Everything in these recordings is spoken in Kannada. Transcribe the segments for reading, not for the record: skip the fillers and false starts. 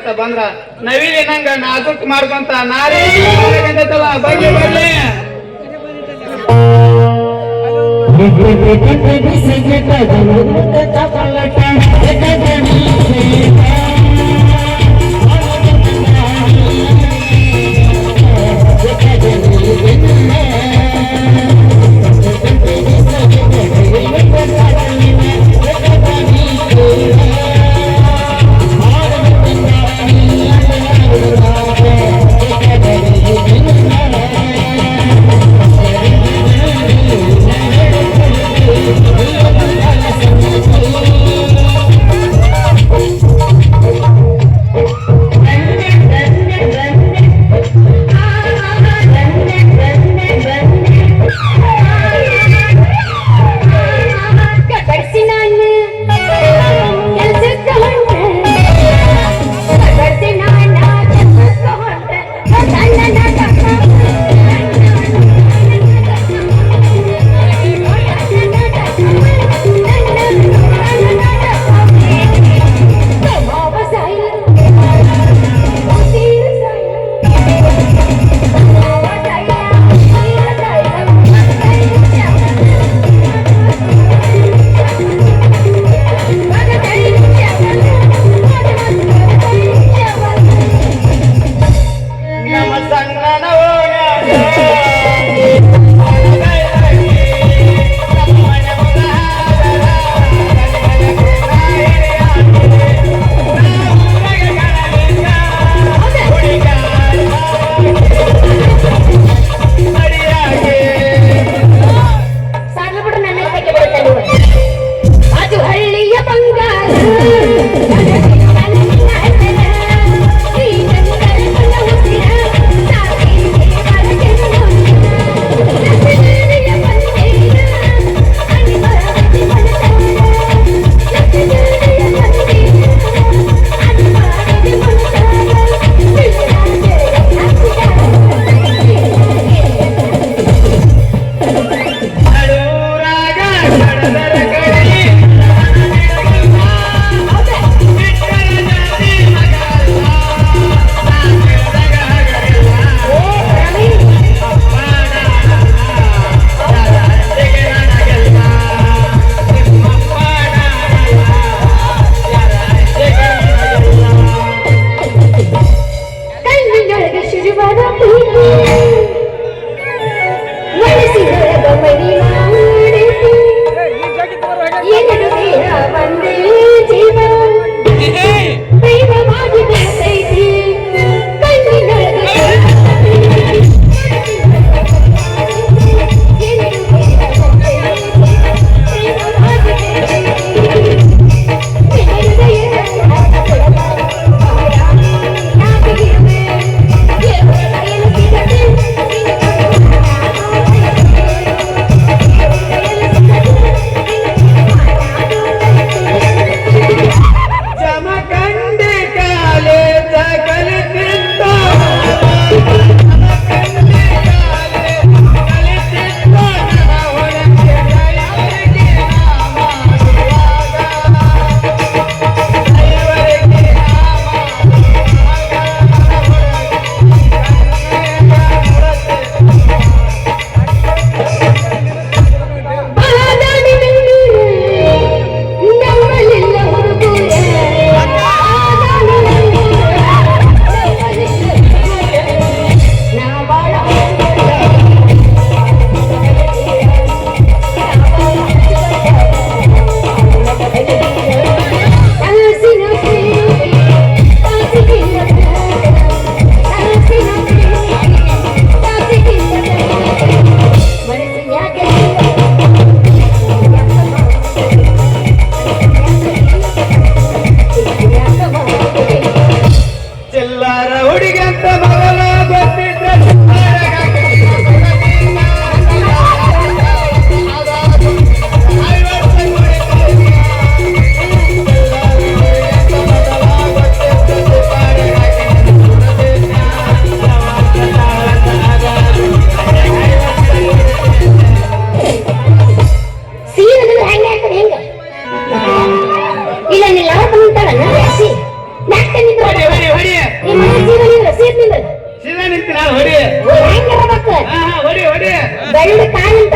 ಅಂತ ಬಂದ್ರ ನವಿಲಿ ನಂಗ ನಾಜುಕ್ ಮಾಡ್ಕೊಂತ ನಾರಿ ಬರ್ಲಿ ಬರ್ಲಿ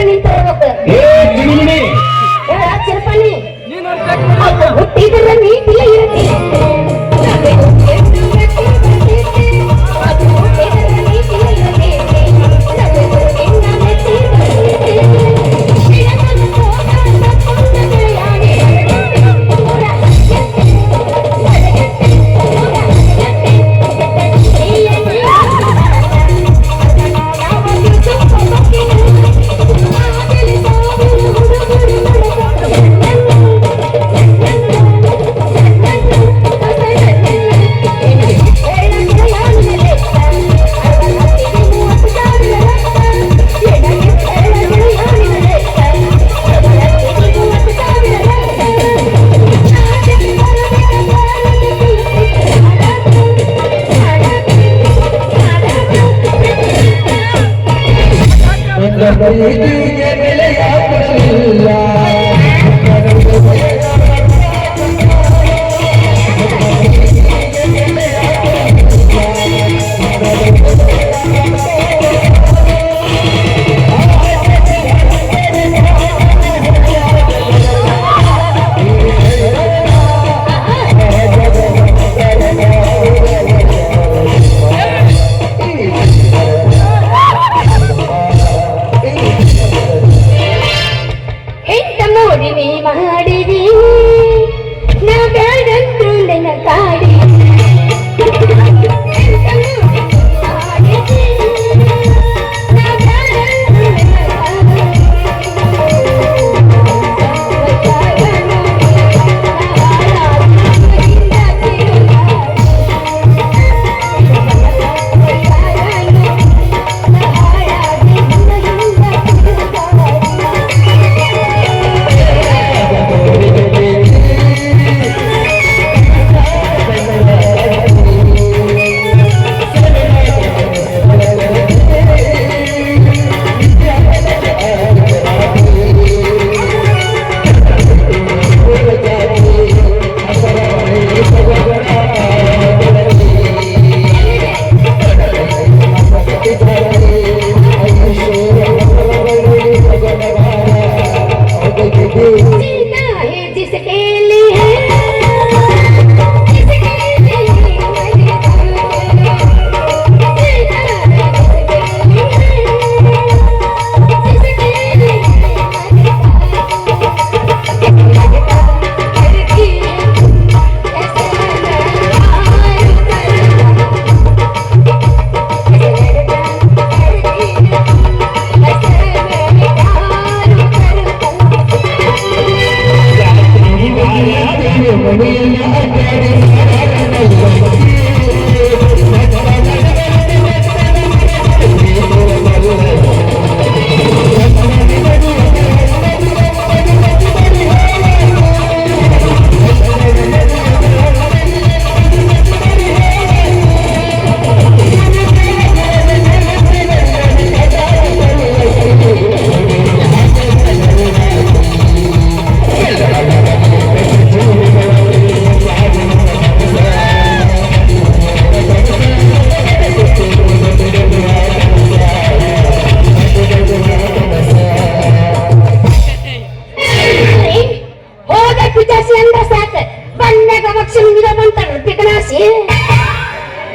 ನಿಂತಿರ್ಬೇಕು. ಚಿರಪಣಿ ಹುಟ್ಟಿದ್ರ ನೀತಿಲ್ಲ ಇರಲಿ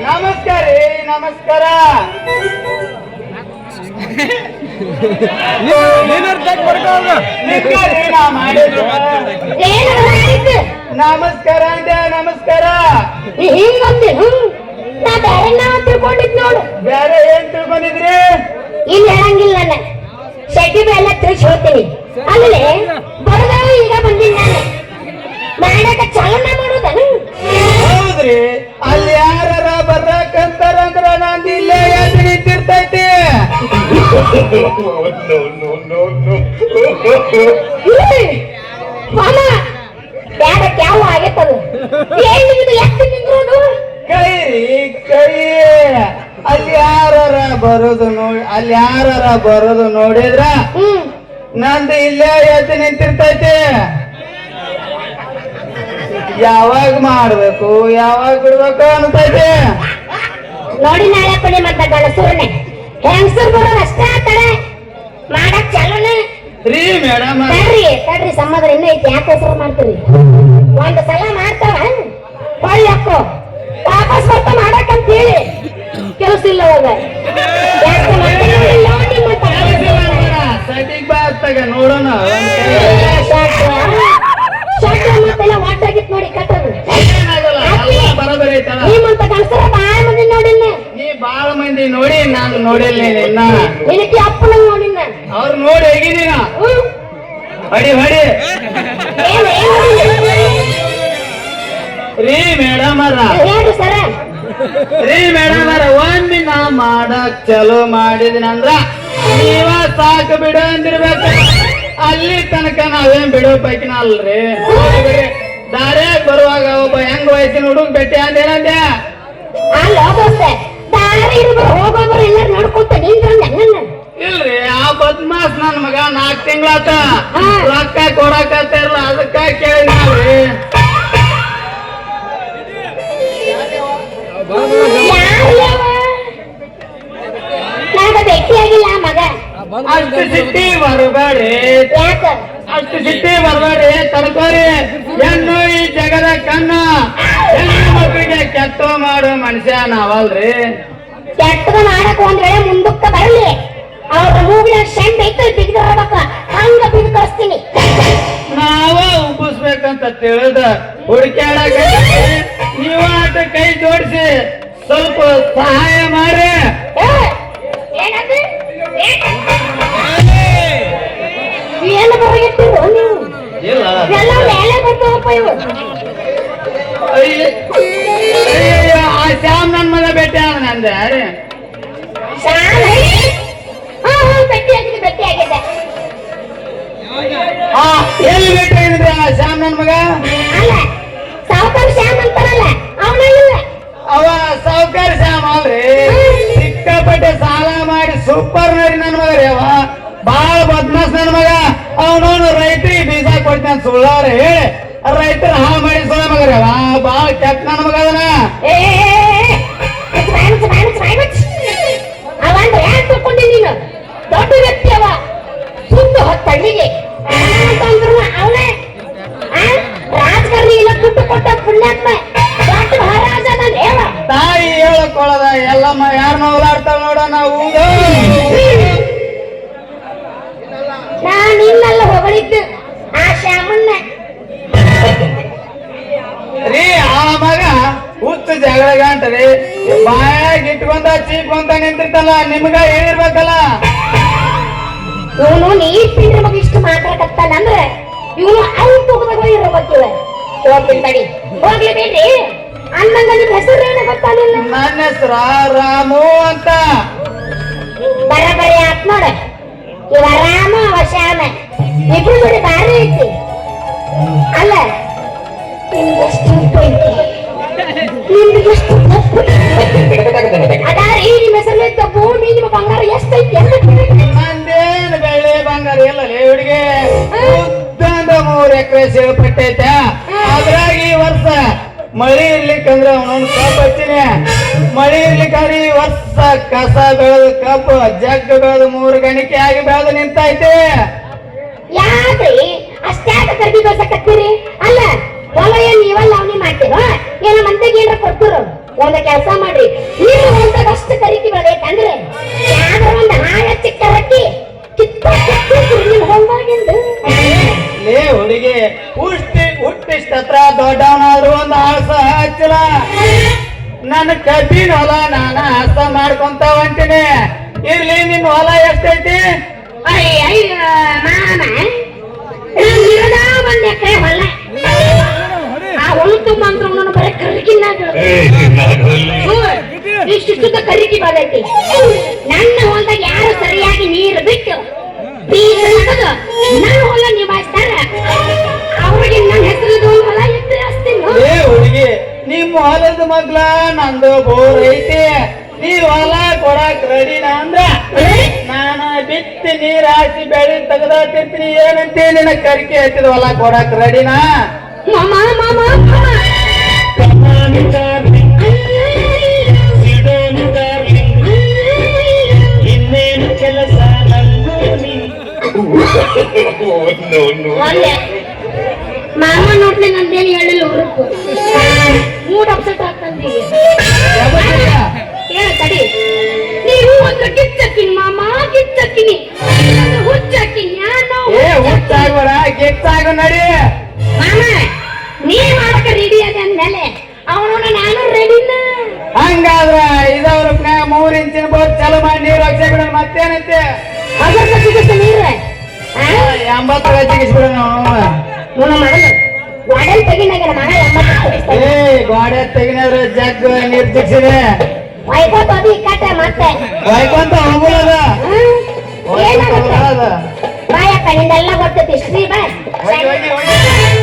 ನಮಸ್ಕಾರ ರೀ, ನಮಸ್ಕಾರ. ನಮಸ್ಕಾರ ಅಂದೆ, ನಮಸ್ಕಾರ. ತಿಳ್ಕೊಂಡಿದ್ ನೋಡು. ಬೇರೆ ಏನ್ ತಿಳ್ಕೊಂಡಿದ್ರಿ? ಇಲ್ಲಿ ಹೇಳಂಗಿಲ್ಲ ನಾನು ಶೆಟ್ಟಿ ಎಲ್ಲ ತಿಳ್ಸಿ ಹೇಳ್ತೀನಿ. ಅಲ್ಲಿ ಬರೋದಾಗ ಈಗ ಬಂದಿಲ್ಲ ನಾನು ಮಾಡಕ ಚಾಲನೆ ಮಾಡೋದನು. ಹೌದ್ರಿ, ಅಲ್ಲಿ ಯಾರ ಬರ್ರಾಕಂತಾರಂದ್ರ ನಾನು ಇಲ್ಲೇ ಎದ್ದು ನಿಂತಿರ್ತೈತಿ. ಮಾಮ ಬ್ಯಾಡಕ್ಕೆ ಯಾವ ಆಗೈತದು ಏನು ಇದು ಎಷ್ಟು ನಿಂತ್ರೋದು ಕೈ ಕೈ ಅಲ್ಲಿ ಯಾರ ಬರೋದು ನೋಡಿ, ಅಲ್ಲಿ ಯಾರ ಬರೋದು ನೋಡಿದ್ರ ನಂದು ಇಲ್ಲೇ ಎದ್ದು ನಿಂತಿರ್ತೈತಿ. ಯಾವಾಗ ಮಾಡ್ಬೇಕು ಯಾವಾಗ ಬಿಡ್ಬೇಕು ಅನ್ತೈತಿ. ನೋಡಿ ನಾಳೆ ಕೊಡಿ ಮತ್ತೆ ಗಣಸೂರ್ನೆ ಹೆಂಗಸರು ಬರೋದು ಅಷ್ಟೇ ತಡೆ. ಮಾಡಕ್ ಚಾಲೋನ ರೀ ಮೇಡಮ್ ತಡ್ರಿ ಸಮಾಧಾನ ಇನ್ನೂ ಐತಿ ಯಾಕೆ ಹೆಸರು ಮಾಡ್ತೀರಿ ಒಂದ್ ಸಲ ಮಾಡ್ತಾವ ಹೊಳ್ಳಿ ಹಾಕೋ ವಾಪಸ್ ಬರ್ತಾ ಮಾಡಕ್ಕಂತ ಹೇಳಿ ಕೆಲಸ ಇಲ್ಲ ಹೋಗ ಜಾಸ್ತಿ ಮಾಡಿಲ್ಲ ನಿಮ್ಮ ಸೈಟಿಗೆ ಬಾ ತಗ ನೋಡೋಣ ಮತ್ತೆಲ್ಲ ಒಟ್ಟಾಗಿತ್ ನೋಡಿ ಕಟ್ಟದು ಏನಾಗಲ್ಲ ಎಲ್ಲ ಬರೋಬರಿ ಐತಲ್ಲ ನಿಮ್ಮಂತ ಗಂಡಸರ ಬಾಳ ಮಂದಿ ನೋಡಿನ ನೀ ಬಾಳ ಮಂದಿ ನೋಡಿ ನಾನು ನೋಡಿಲ್ಲ ಇನ್ನ ನಿನಕ್ಕೆ ಅಪ್ಪನ ನೋಡಿನ ಅವ್ರು ನೋಡಿ ಹೇಗಿದ್ದೀನ ಹೊಡಿ ಹೊಡಿ ರೀ ಮೇಡಮ್ ಹೇಳ್ರಿ ಸರ ರೀ ಮೇಡಮ್ ಒಂದಿನ ಮಾಡಕ್ ಚಲೋ ಮಾಡಿದಿನಂದ್ರ ನೀವ ಸಾಕು ಬಿಡು ಅಂದಿರ್ಬೇಕು ಅಲ್ಲಿ ತನಕ ನಾವೇನ್ ಬಿಡೋ ಪೈಕಿನ ಅಲ್ರಿ ದಾರ್ಯಾಗ ಬರುವಾಗ ಒಬ್ಬ ಹೆಂಗ್ ವಯಸ್ಸಿನ ಹುಡುಗ ಬೆಟ್ಟಿ ಅಂದೇನಂದೆ ಅಲ್ಲ ದೋಸ್ತೆ ದಾರಿ ಹೋಗೋಬ್ರು ಎಲ್ಲಾರು ನೋಡ್ಕೊಂತ ನಿಂತ್ರಂದ ಇಲ್ರಿ ಆ ಬದ್ಮಾಸ್ ನನ್ ಮಗ 4 ತಿಂಗಳಾತ ರೊಕ್ಕ ಕೊಡಕತ್ತಿರಲ್ಲ ಅದಕ್ಕ ಕೇಳಿದ್ರಿ ನಾನು ಭೇಟಿಯಾಗಿಲ್ಲ ಮಗ ಅಷ್ಟು ಸಿಟ್ಟಿ ಬರಬೇಡ್ರಿ ಯಾಕ ಅಷ್ಟು ಸಿಟ್ಟಿ ಬರಬೇಡ್ರಿ ತಡ್ಕೋರಿ ಹೆಣ್ಣು ಈ ಜಗದ ಕಣ್ಣು ಹೆಣ್ಣು ಮಕ್ಕಳಿಗೆ ಕೆಟ್ಟ ಮಾಡೋ ಮನುಷ್ಯ ನಾವಲ್ರಿ ಕೆಟ್ಟದ ಮಾಡಕ್ ಒಂದ್ ವೇಳೆ ಮುಂದಕ್ಕ ಬರಲಿ ಅವ್ರ ಮೂಗಿನ ಶೆಂಡ್ ಐತೆ ಬಿಗ್ದಿರ್ಬೇಕ ಹಂಗ ಬಿದ್ದು ಕಳಿಸ್ತೀನಿ ನಾವ ಉಬ್ಬಿಸ್ಬೇಕಂತ ತಿಳಿದ ಹುಡುಕ್ಯಾಡಕ ನೀವ ಆಟ ಕೈ ಜೋಡಿಸಿ ಸ್ವಲ್ಪ ಸಹಾಯ ಮಾಡ್ರಿ ಏನದು ಏನು ಬರಗಿಟ್ಟಿರು ನೀವು ಇಲ್ಲ ಎಲ್ಲ ಮೇಲೆ ಬರ್ತಾವಪ್ಪ ಇವು ಅಯ್ಯಯ್ಯೋ ಆ ಶ್ಯಾಮ್ ನನ್ ಮಗ ಭೇಟಿ ಆದ ನಂದೆ ಭೇಟಿಯಾಗಿದೆ ಎಲ್ಲಿ ಭೇಟಿ ಆಗಿದ್ರಿ ಆ ಶ್ಯಾಮ್ ನನ್ ಮಗ ಅಲ್ಲ ಸಾವುಕಾರ ಶ್ಯಾಮ್ ಅಂತಾರಲ್ಲ ಅವನಿಲ್ಲ ಅವ ಸಾವುಕಾರ ಶ್ಯಾಮ್ ಅಲ್ರಿ ಸಿಕ್ಕಾಪಟ್ಟೆ ಸಾಲ ಮಾಡಿ ಸೂಪರ್ ನರಿ ನನ್ ಮಗ ರೀ ಅವ ಬಾಳ ಬದ್ಮಾಸ್ ನನ್ ಮಗ ಅವನವನು ರೈತರಿಗೆ ಬೀಜ ಕೊಡ್ತಾನ ಸುಳ್ಳಾರ ಹೇಳಿ ರೈತರ ಹಾಳು ಮಾಡಿ ಸುಳ್ಳ ಮಗ ರೀ ಅವ ಬಾಳ ಕೆಟ್ಟ ನನ್ ಮಗ ಅದನ ಅವಂದ್ರೆ ಯಾಕೆ ತಿಳ್ಕೊಂಡಿ ನೀನು ದೊಡ್ಡ ವ್ಯಕ್ತಿ ಅವ ಸುಂದು ಹೊತ್ತಳ್ಳಿಗೆ ಅಂತಂದ್ರು ಅವನೇ ರಾಜಕಾರಣಿ ಇಲ್ಲ ದುಡ್ಡು ಕೊಟ್ಟ ಪುಣ್ಯಾತ್ಮ ದೊಡ್ಡ ಮಹಾರಾಜ ನಾನು ಹೇಳ ತಾಯಿ ಹೇಳಕೊಳ್ಳದ ಎಲ್ಲಮ್ಮ ಯಾರನ್ನ ಓಲಾಡ್ತಾವ ನೋಡ ನಾವು ನಾನು ಇನ್ನೆಲ್ಲ ಹೊಗಳಿದ್ದು ಆ ಶ್ಯಾಮನ್ನ ರೀ ಆ ಮಗ ಹುಚ್ಚ ಜಗಳ ಗಂಟರಿ ಬಾಯಾಗ ಇಟ್ಕೊಂತ ಚೀಕೊಂತ ನಿಂತಿರ್ತಲ್ಲ ನಿಮ್ಗ ಹೇಳಿರ್ಬೇಕಲ್ಲ ಇವನು ನೀರ್ ಪಿಂಡ್ರ ಮಗ ಇಷ್ಟು ಮಾತಾಡಕತ್ತಾನಂದ್ರೆ ಇವನು ಅವ್ನು ತೂಕದಾಗ ಇರಬೇಕಿವ ಹೋಗ್ತೀನಿ ತಡಿ ಹೋಗ್ಲಿ ಬೇಡ್ರಿ ಅಂದಂಗ ನಿಮ್ ಹೆಸರು ಏನು ಗೊತ್ತಾನಿಲ್ಲ ನನ್ನ ಹೆಸರ ರಾಮು ಅಂತ ಬರಬರಿ ಆತ್ ನೋಡ ಇವ ರಾಮ ಅವ ಶ್ಯಾಮ ಇಬ್ರು ಜೋಡಿ ಬಾರಿ ಐತಿ ಅಲ್ಲ ನಿಮ್ಗೆಷ್ಟು ಉಪ್ಪು ಐತಿ ನಿಮ್ಗೆಷ್ಟು ತಪ್ಪು ಅದಾರಿ ನಿಮ್ಮ ಹೆಸರಲ್ಲಿ ತಪ್ಪು ನಿಮ್ಮ ಬಂಗಾರ ಎಷ್ಟೈತಿ ಅಂತ ನಂದೇನು ಬೆಳ್ಳಿ ಬಂಗಾರ ಇಲ್ಲ ಹುಡುಗಿ ಉದ್ದಂದ 3 ಎಕರೆ ಸೇಳ್ಪಟ್ಟೈತೆ ಅದ್ರಾಗ ಈ ವರ್ಷ ಮಳಿ ಇರ್ಲಿಕ್ಕಂದ್ರ ಅವನೊಂದು ಕಬ್ಬು ಹಚ್ಚಿನಿ ಮಳಿ ಇರ್ಲಿಕ್ಕಂದ್ರೆ ಈ ವರ್ಷ ಕಸ ಬೆಳೆದು ಕಬ್ಬು ಜಗ್ಗ ಬೆಳೆದು 3 ಗಣಿಕೆ ಆಗಿ ಬೆಳೆದು ನಿಂತೈತೆ ಯಾಕ್ರಿ ಅಷ್ಟ್ಯಾಕ ಕರ್ಬಿ ಬೆಳ್ಸಕತ್ತೀರಿ ಅಲ್ಲ ಹೊಲ ಏನ್ ನೀವಲ್ಲ ಅವನಿ ಮಾಡ್ತೀರೋ ಏನೋ ಮಂದಿಗೆ ಏನಾರ ಕೊಡ್ತಿರೋ ಒಂದ ಕೆಲಸ ಮಾಡ್ರಿ ನೀವು ಒಂದಾಗ ಅಷ್ಟು ಕರಿಕಿ ಬೆಳೆಯಕಂದ್ರೆ ಯಾವ್ದಾರ ಒಂದು ಹಾಳ ಚಿಕ್ಕ ರಟ್ಟಿ ಕಿತ್ತ ನಿಮ್ ಹೊಲ್ದಾಗಿಂದು ಲೇ ಹುಡುಗಿ ಹುಟ್ಟಿಷ್ಟತ್ರ ದೊಡ್ಡವನಾದ್ರು ಒಂದು ಆಳ್ಸ ಹಚ್ಚಿಲ್ಲ ನನ್ನ ಕಬ್ಬಿನ ಹೊಲ ನಾನ ಹಸ ಮಾಡ್ಕೊಂತ ಹೊಂಟಿನಿ ಇರ್ಲಿ ನಿನ್ ಹೊಲ ಎಷ್ಟೈತಿ ಅಯ್ಯ ಮಾಮ ಒಂದ್ ಎಕರೆ ಹೊಲ ಆ ಹೊಲ ತುಂಬ ಅಂತ ನಾನು ಬರೀ ಕರಿಕಿನ ಇಷ್ಟಿಷ್ಟುದ ಕರಿಕಿ ಬರೈತಿ ನನ್ನ ಹೊಲದಾಗ ಯಾರು ಸರಿಯಾಗಿ ನೀರು ಬಿಟ್ಟು ಬೀಜ ನಡೆದು ನನ್ನ ಹೊಲ ನಿಭಾಯಿಸ್ತಾರ ಅವ್ರಿಗೆ ನನ್ನ ಹೆಸರು ಹೊಲ ಎತ್ತರ ಏ ಹುಡುಗಿ ನಿಮ್ಮ ಹೊಲದ ಮಗ್ಲ ನಂದು ಬೋರ್ ಐತಿ ನೀ ಹೊಲ ಕೊಡಾಕ್ ರೆಡಿನ ಅಂದ್ರ ನಾನ ಬಿತ್ತಿ ನೀರ್ ಹಾಕಿ ಬೆಳಿ ತೆಗೆದಿರ್ತೀನಿ ಏನಂತ ನಿನ್ನ ಕರಿಕೆ ಹಚ್ಚಿದ ಹೊಲ ಕೊಡಾಕ್ ರೆಡಿನಾ ಮಾಮ ಮಾಮ ಇನ್ನೇನು ಕೆಲಸ ನಂದು ಮಾಡ್ಬೇಕು ಮೂಡ್ ಅಪ್ಸೆಟ್ ಆಗ್ತಂದಿ ಹೇಳ ತಡಿ ನೀವು ಒಂದು ಗಿಚ್ಚಕ್ಕಿನಿ ಮಾಮ ಗಿಚ್ಚಕ್ಕಿನಿ ಹುಚ್ಚಾಕಿನಿ ಯಾನೋ ಏ ಹುಚ್ಚಾಗೋಣ ಗೆಚ್ಚಾಗೋ ನಡಿ ಮಾಮ ನೀ ಮಾಡಕ ರೆಡಿ ಅದ ಅಂದ್ಮೇಲೆ ಅವನೋಡ ನಾನು ರೆಡಿನ ಹಂಗಾದ್ರ ಇದವ್ರ 3 ಇಂಚಿನ ಬೋಟ್ ಚಾಲು ಮಾಡಿ ನೀರು ಹಾಕ್ಸಿ ಬಿಡೋಣ ಮತ್ತೇನೈತೆ ಅದರ ಸಿಗುತ್ತೆ ನೀರು 80 ಹಚ್ಚಿಗಿಸ್ಬಿಡೋಣ ನೋಡ ಮಾಡಲು ವಾಡಲ್ ತೆಗಿನಾಗ ಮಗ 80 ಏ ಗೋಡೆ ತೆಗಿನಾದ್ರ ಜಗ್ ನೀರ್ ಜಿಗ್ಸಿದೆ ವೈಕೋತ ಅದು ಇಕ್ಕಟ್ಟ ಮತ್ತೆ ವೈಕೊಂತ ಹೋಗುದ ಏನಾಗುತ್ತೆ ಬಾಯಕ್ಕ ನಿಂದೆಲ್ಲ ಗೊತ್ತೈತಿ ಶ್ರೀ ಬಾ ಹೋಗಿ ಹೋಗಿ ಹೋಗಿ